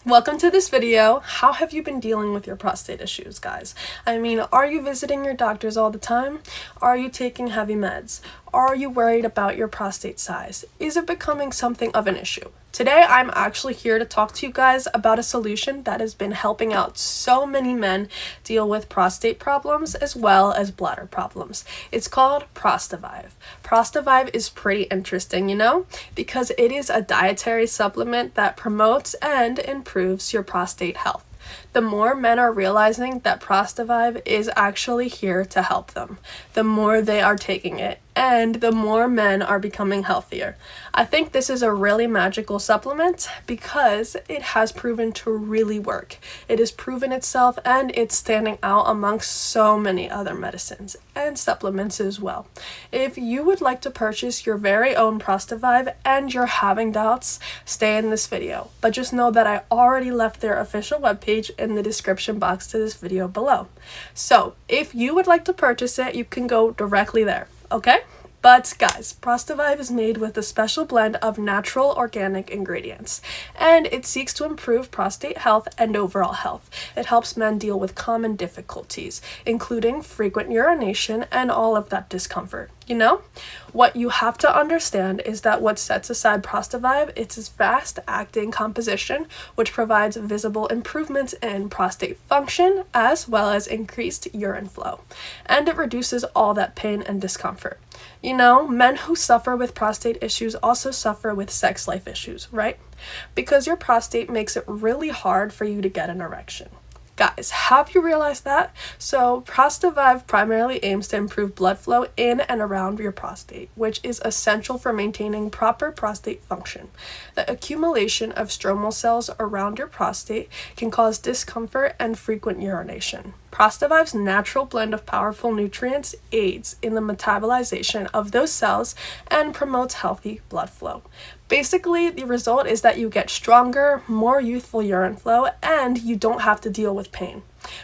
Welcome to this video. How have you been dealing with your prostate issues, guys? I mean, are you visiting your doctors all the time? Are you taking heavy meds? Are you worried about your prostate size? Is it becoming something of an issue? Today, I'm actually here to talk to you guys about a solution that has been helping out so many men deal with prostate problems as well as bladder problems. It's called Prostavive. Prostavive is pretty interesting, because it is a dietary supplement that promotes and improves your prostate health. The more men are realizing that Prostavive is actually here to help them, the more they are taking it, and the more men are becoming healthier. I think this is a really magical supplement because it has proven to really work. It has proven itself and it's standing out amongst so many other medicines and supplements as well. If you would like to purchase your very own Prostavive and you're having doubts, stay in this video. But just know that I already left their official webpage in the description box to this video below. So if you would like to purchase it, you can go directly there. Okay? But guys, Prostavive is made with a special blend of natural organic ingredients, and it seeks to improve prostate health and overall health. It helps men deal with common difficulties, including frequent urination and all of that discomfort. What you have to understand is that what sets aside Prostavive is its fast-acting composition, which provides visible improvements in prostate function as well as increased urine flow, and it reduces all that pain and discomfort. Men who suffer with prostate issues also suffer with sex life issues, right? Because your prostate makes it really hard for you to get an erection. Guys, have you realized that? So Prostavive primarily aims to improve blood flow in and around your prostate, which is essential for maintaining proper prostate function. The accumulation of stromal cells around your prostate can cause discomfort and frequent urination. Prostavive's natural blend of powerful nutrients aids in the metabolization of those cells and promotes healthy blood flow. Basically, the result is that you get stronger, more youthful urine flow, and you don't have to deal with pain.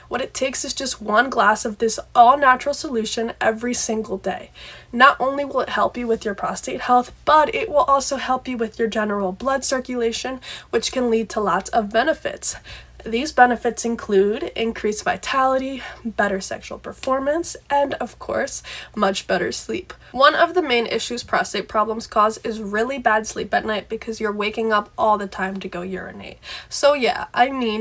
What it takes is just one glass of this all-natural solution every single day. Not only will it help you with your prostate health, but it will also help you with your general blood circulation, which can lead to lots of benefits. These benefits include increased vitality, better sexual performance, and of course, much better sleep. One of the main issues prostate problems cause is really bad sleep at night because you're waking up all the time to go urinate. So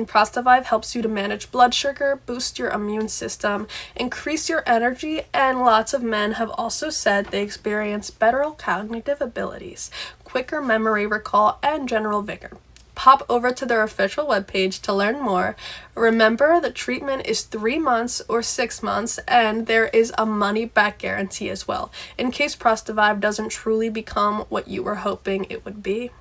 Prostavive helps you to manage blood sugar, boost your immune system, increase your energy, and lots of men have also said they experience better cognitive abilities, quicker memory recall, and general vigor. Pop over to their official webpage to learn more. Remember, the treatment is 3 months or 6 months, and there is a money-back guarantee as well, in case Prostavive doesn't truly become what you were hoping it would be.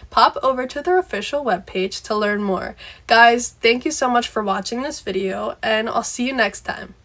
Pop over to their official webpage to learn more. Guys, thank you so much for watching this video, and I'll see you next time.